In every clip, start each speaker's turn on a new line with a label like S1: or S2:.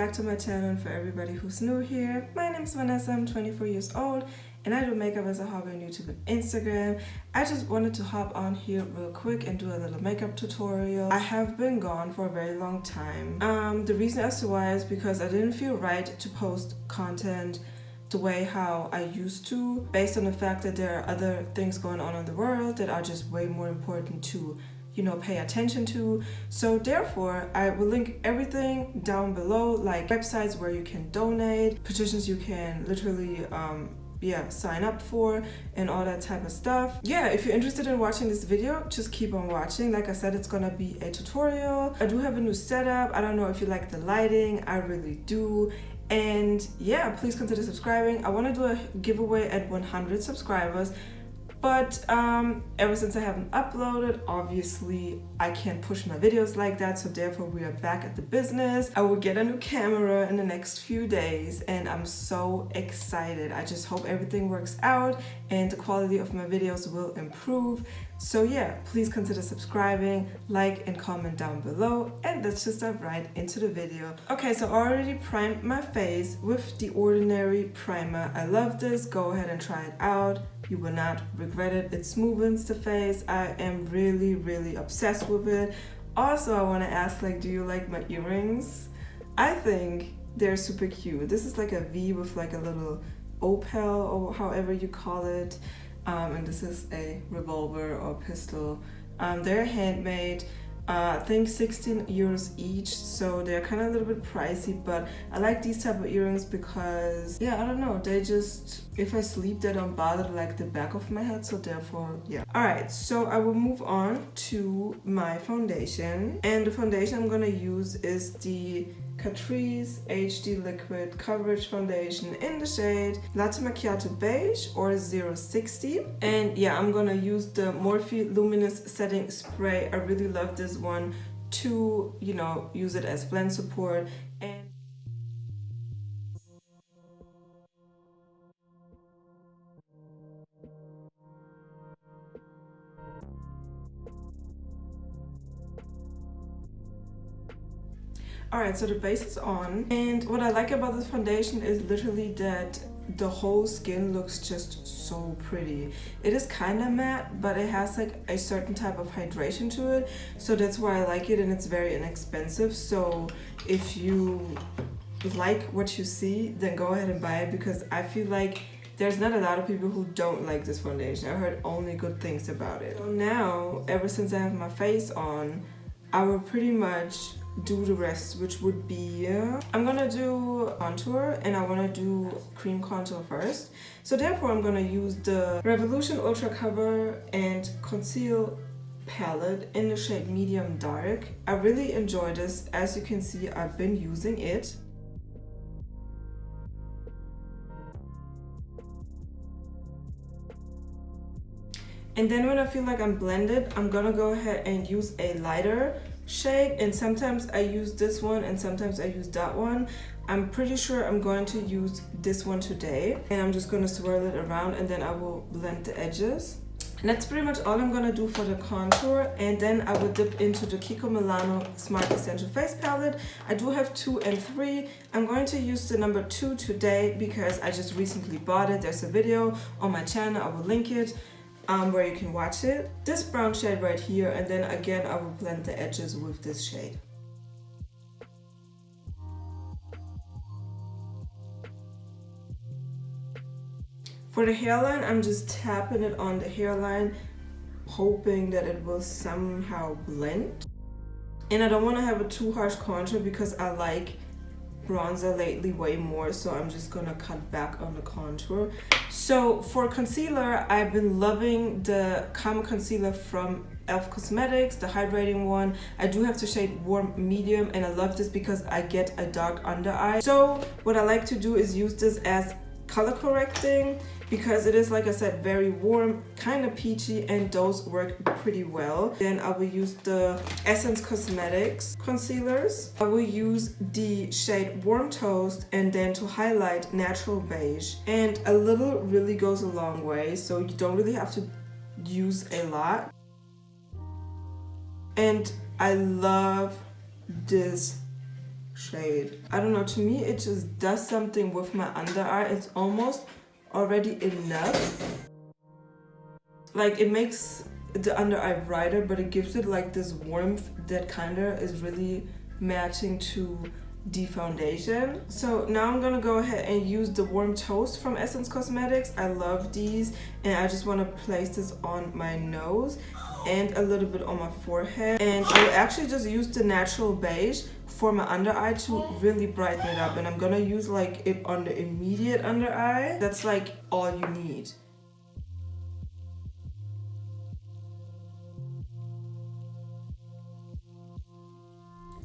S1: back to my channel. And for everybody who's new here, my name is Vanessa. I'm 24 years old and I do makeup as a hobby on YouTube and Instagram. I just wanted to hop on here real quick and do a little makeup tutorial. I have been gone for a very long time. The reason as to why is because I didn't feel right to post content the way how I used to, based on the fact that there are other things going on in the world that are just way more important to pay attention to. So therefore, I will link everything down below, like websites where you can donate, petitions you can literally sign up for, and all that type of stuff. Yeah, if you're interested in watching this video, just keep on watching. Like I said, it's gonna be a tutorial. I do have a new setup. I don't know if you like the lighting. I really do. And yeah, please consider subscribing. I want to do a giveaway at 100 subscribers. But ever since I haven't uploaded, obviously I can't push my videos like that, so therefore we are back at the business. I will get a new camera in the next few days and I'm so excited. I just hope everything works out and the quality of my videos will improve. So yeah, please consider subscribing, like and comment down below, and let's just dive right into the video. Okay, so I already primed my face with the Ordinary primer. I love this. Go ahead and try it out. You will not regret it. It smoothens the face. I am really obsessed with it. Also, I want to ask, do you like my earrings? I think they're super cute. This is like a V with like a little opal or however you call it. And this is a revolver or pistol. They're handmade. I think 16 euros each, so they're kind of a little bit pricey, but I like these type of earrings because, yeah, I don't know, they just, if I sleep, they don't bother like the back of my head, so therefore, yeah. Alright, so I will move on to my foundation, and the foundation I'm gonna use is the Catrice HD Liquid Coverage Foundation in the shade Latte Macchiato Beige or 060. And yeah, I'm gonna use the Morphe Luminous Setting Spray. I really love this one to, use it as blend support. And alright, so the base is on, and what I like about this foundation is literally that the whole skin looks just so pretty. It is kind of matte, but it has like a certain type of hydration to it, so that's why I like it, and it's very inexpensive. So if you like what you see, then go ahead and buy it, because I feel like there's not a lot of people who don't like this foundation. I heard only good things about it. So now, ever since I have my face on, I will pretty much do the rest, which would be I'm gonna do contour, and I want to do cream contour first. So therefore I'm gonna use the Revolution Ultra Cover and Conceal palette in the shade Medium Dark. I really enjoy this. As you can see, I've been using it. And then when I feel like I'm blended, I'm gonna go ahead and use a lighter shade, and sometimes I use this one and sometimes I use that one. I'm pretty sure I'm going to use this one today, and I'm just gonna swirl it around and then I will blend the edges. And that's pretty much all I'm gonna do for the contour, and then I will dip into the Kiko Milano Smart Essential Face Palette. I do have 2 and 3. I'm going to use the number 2 today because I just recently bought it. There's a video on my channel, I will link it, where you can watch it. This brown shade right here, and then again I will blend the edges with this shade. For the hairline, I'm just tapping it on the hairline, hoping that it will somehow blend. And I don't want to have a too harsh contour because I like bronzer lately way more, so I'm just gonna cut back on the contour. So for concealer, I've been loving the Calm Concealer from e.l.f. Cosmetics, the hydrating one. I do have the shade Warm Medium, and I love this because I get a dark under eye. So what I like to do is use this as color correcting, because it is, like I said, very warm, kind of peachy, and those work pretty well. Then I will use the Essence Cosmetics concealers. I will use the shade Warm Toast, and then to highlight Natural Beige. And a little really goes a long way, so you don't really have to use a lot. And I love this shade. I don't know, to me it just does something with my under eye. It's almost already enough. Like, it makes the under eye brighter, but it gives it like this warmth that kind of is really matching to the foundation. So now I'm gonna go ahead and use the Warm Toast from Essence Cosmetics. I love these, and I just want to place this on my nose and a little bit on my forehead. And I will actually just use the natural beige for my under eye to really brighten it up. And I'm gonna use like it on the immediate under eye. That's like all you need.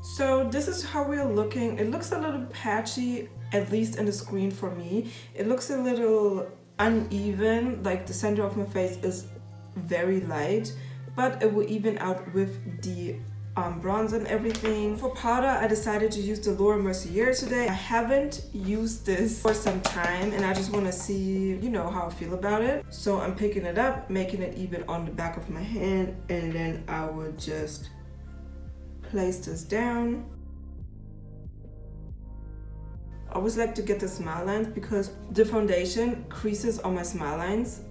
S1: So this is how we're looking. It looks a little patchy, at least in the screen for me. It looks a little uneven, like the center of my face is very light, but it will even out with the bronzer and everything. For powder, I decided to use the Laura Mercier today. I haven't used this for some time, and I just want to see, you know, how I feel about it. So I'm picking it up, making it even on the back of my hand, and then I will just place this down. I always like to get the smile lines because the foundation creases on my smile lines.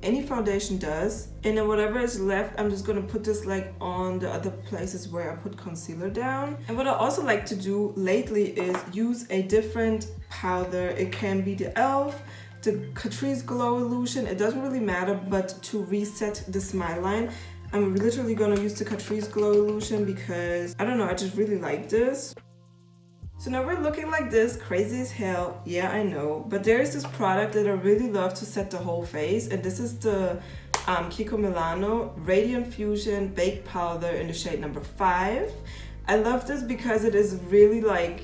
S1: Any foundation does. And then whatever is left, I'm just gonna put this like on the other places where I put concealer down. And what I also like to do lately is use a different powder. It can be the e.l.f., the Catrice Glow Illusion, it doesn't really matter, but to reset the smile line, I'm literally gonna use the Catrice Glow Illusion because, I don't know, I just really like this. So now we're looking like this, crazy as hell, yeah, I know. But there is this product that I really love to set the whole face, and this is the Kiko Milano Radiant Fusion Baked Powder in the shade number 5. I love this because it is really like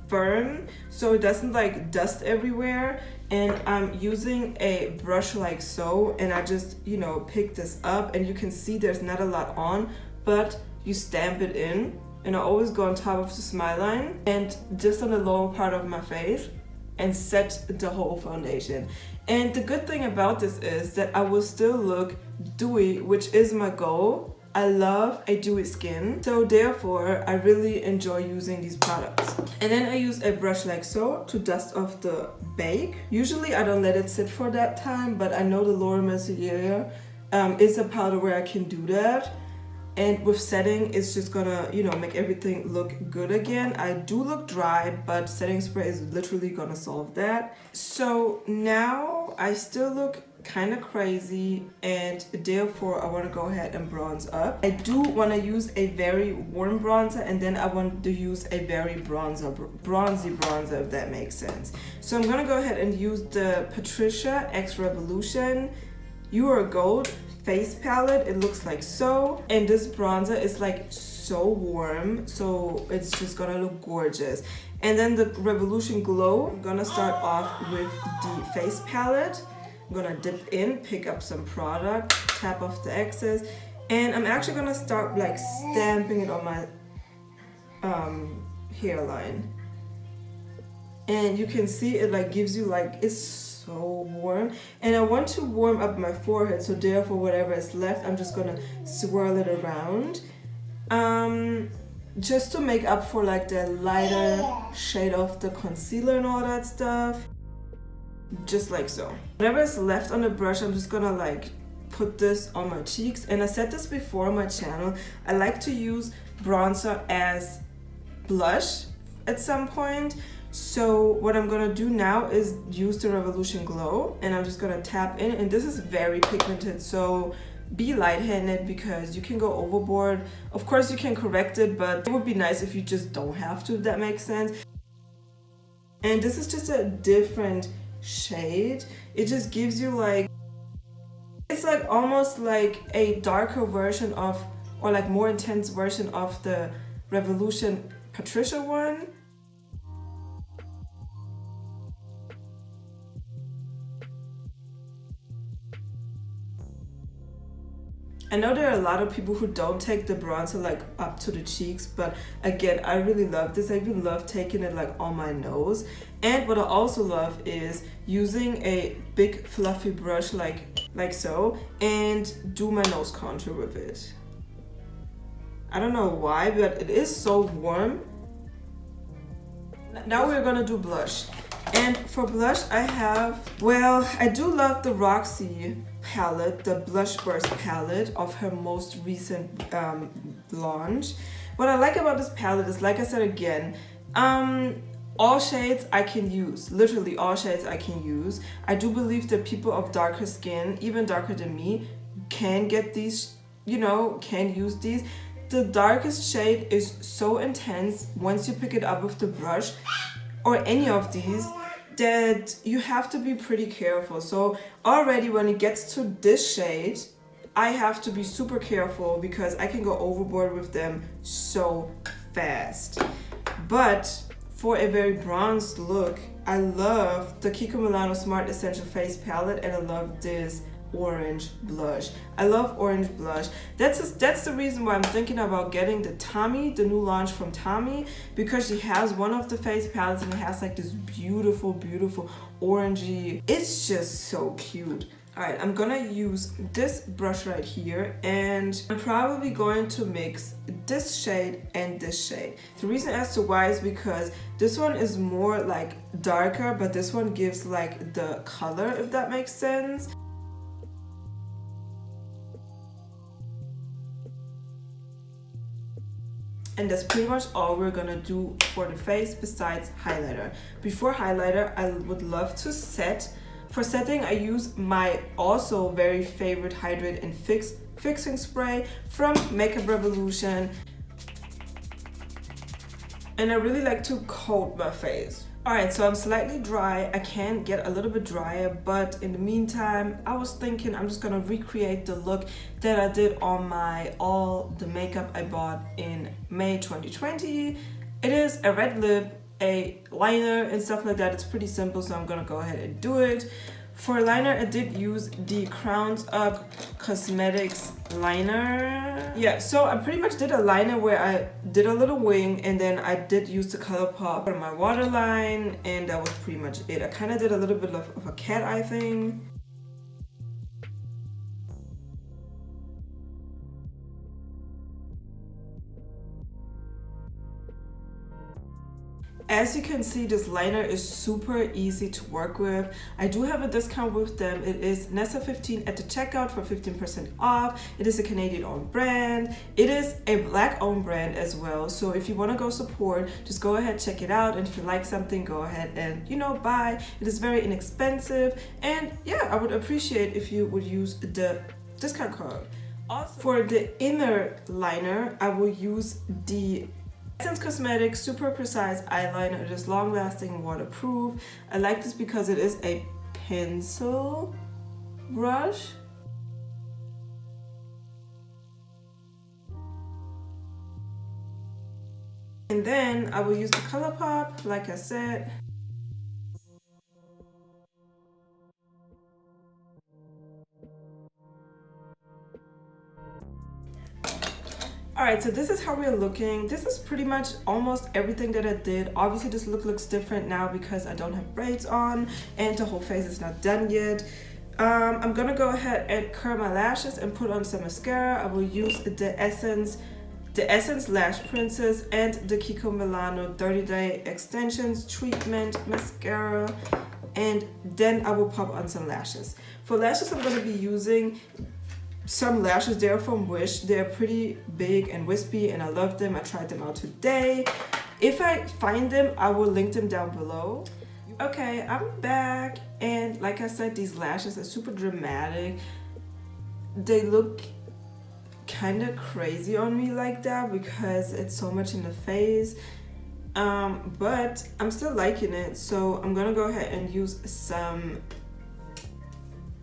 S1: firm, so it doesn't like dust everywhere. And I'm using a brush like so, and I just, you know, pick this up, and you can see there's not a lot on, but you stamp it in. And I always go on top of the smile line and just on the lower part of my face and set the whole foundation. And the good thing about this is that I will still look dewy, which is my goal. I love a dewy skin, so therefore I really enjoy using these products. And then I use a brush like so to dust off the bake. Usually I don't let it sit for that time, but I know the Laura Mercier is a powder where I can do that. And with setting, it's just gonna, you know, make everything look good again. I do look dry, but setting spray is literally gonna solve that. So now I still look kind of crazy, and therefore I want to go ahead and bronze up. I do want to use a very warm bronzer, and then I want to use a very bronzy bronzer, if that makes sense. So I'm gonna go ahead and use the Patricia X Revolution You Are Gold face palette. It looks like so, and this bronzer is like so warm, so it's just gonna look gorgeous. And then the Revolution Glow, I'm gonna start off with the face palette. I'm gonna dip in, pick up some product, tap off the excess, and I'm actually gonna start like stamping it on my hairline. And you can see it like gives you like, it's so warm. And I want to warm up my forehead, so therefore whatever is left, I'm just gonna swirl it around. Just to make up for like the lighter shade of the concealer and all that stuff. Just like so. Whatever is left on the brush, I'm just gonna like put this on my cheeks. And I said this before on my channel, I like to use bronzer as blush at some point. So what I'm gonna do now is use the Revolution Glow, and I'm just gonna tap in, and this is very pigmented, so be light-handed because you can go overboard. Of course you can correct it, but it would be nice if you just don't have to, if that makes sense. And this is just a different shade. It just gives you like, it's like almost like a darker version of, or like more intense version of the Revolution Patricia one. I know there are a lot of people who don't take the bronzer like up to the cheeks, but again, I really love this. I even love taking it like on my nose. And what I also love is using a big fluffy brush like so, and do my nose contour with it. I don't know why, but it is so warm Now we're gonna do blush. And for blush, I have, well, I do love the Roxy palette, the Blush Burst palette of her most recent launch. What I like about this palette is, like I said again, all shades I can use, literally all shades I can use. I do believe that people of darker skin, even darker than me, can get these, you know, can use these. The darkest shade is so intense once you pick it up with the brush or any of these that you have to be pretty careful. So already when it gets to this shade, I have to be super careful because I can go overboard with them so fast. But for a very bronzed look, I love the Kiko Milano Smart Essential Face Palette, and I love this orange blush. I love orange blush. That's the reason why I'm thinking about getting the Tommy, the new launch from Tommy, because she has one of the face palettes and it has like this beautiful orangey. It's just so cute. Alright, I'm gonna use this brush right here, and I'm probably going to mix this shade and this shade. The reason as to why is because this one is more like darker, but this one gives like the color, if that makes sense. And that's pretty much all we're gonna do for the face besides highlighter. Before highlighter, I would love to set. For setting, I use my also very favorite Hydrate and Fixing Spray from Makeup Revolution. And I really like to coat my face. Alright, so I'm slightly dry. I can get a little bit drier, but in the meantime, I was thinking I'm just gonna recreate the look that I did on all the makeup I bought in May 2020. It is a red lip, a liner, and stuff like that. It's pretty simple, so I'm gonna go ahead and do it. For liner, I did use the Crowns Up Cosmetics liner. Yeah, so I pretty much did a liner where I did a little wing, and then I did use the ColourPop for my waterline, and that was pretty much it. I kind of did a little bit of a cat eye thing. As you can see, this liner is super easy to work with. I do have a discount with them. It is Nessa15 at the checkout for 15% off. It is a Canadian owned brand. It is a black owned brand as well. So if you want to go support, just go ahead, check it out. And if you like something, go ahead and, you know, buy. It is very inexpensive. And yeah, I would appreciate if you would use the discount code. Also, for the inner liner, I will use the Essence Cosmetics Super Precise Eyeliner. It is long lasting and waterproof. I like this because it is a pencil brush. And then I will use the ColourPop, like I said. Alright, so this is how we're looking. This is pretty much almost everything that I did. Obviously this look looks different now because I don't have braids on and the whole face is not done yet. I'm gonna go ahead and curl my lashes and put on some mascara. I will use the Essence Lash Princess and the Kiko Milano 30-Day Extensions Treatment Mascara. And then I will pop on some lashes. For lashes, I'm gonna be using some lashes. They're from Wish. They're pretty big and wispy and I love them. I tried them out today. If I find them, I will link them down below. Okay, I'm back, and like I said, these lashes are super dramatic. They look kind of crazy on me like that because it's so much in the face, but I'm still liking it, so I'm gonna go ahead and use some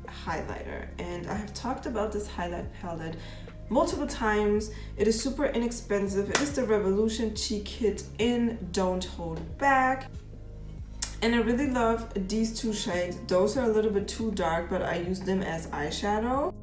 S1: highlighter. And I have talked about this highlight palette multiple times. It is super inexpensive. It is the Revolution Cheek Kit in Don't Hold Back, and I really love these two shades. Those are a little bit too dark, but I use them as eyeshadow.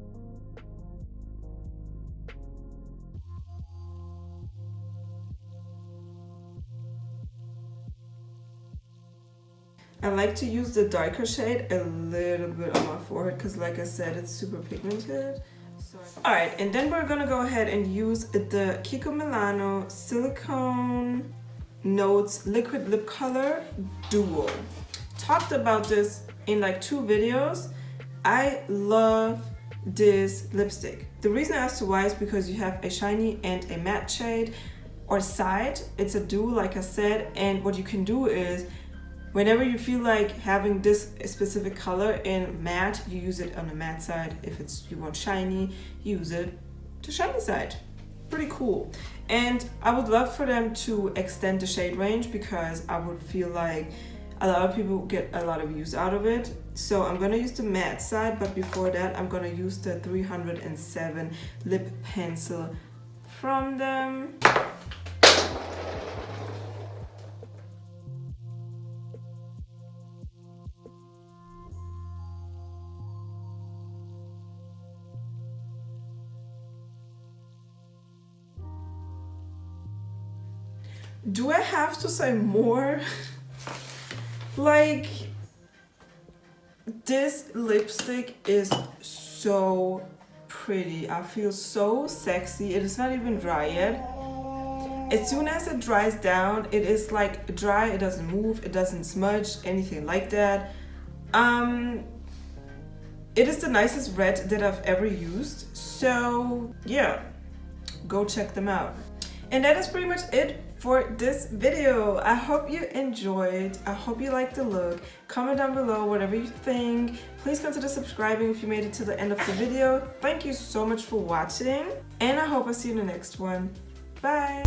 S1: I like to use the darker shade a little bit on my forehead because, like I said, it's super pigmented. Alright, and then we're gonna go ahead and use the Kiko Milano Silicone Notes Liquid Lip Color Duo. Talked about this in like 2 videos. I love this lipstick. The reason as to why is because you have a shiny and a matte shade or side. It's a duo, like I said, and what you can do is whenever you feel like having this specific color in matte, you use it on the matte side. If you want shiny, use it to shiny side. Pretty cool. And I would love for them to extend the shade range because I would feel like a lot of people get a lot of use out of it. So I'm gonna use the matte side, but before that I'm gonna use the 307 lip pencil from them. Do I have to say more? Like, this lipstick is so pretty. I feel so sexy. It is not even dry yet. As soon as it dries down, it is like dry. It doesn't move, it doesn't smudge, anything like that. It is the nicest red that I've ever used. So yeah, go check them out. And that is pretty much it for this video. I hope you enjoyed. I hope you liked the look. Comment down below whatever you think. Please consider subscribing if you made it to the end of the video. Thank you so much for watching, and I hope I see you in the next one. Bye.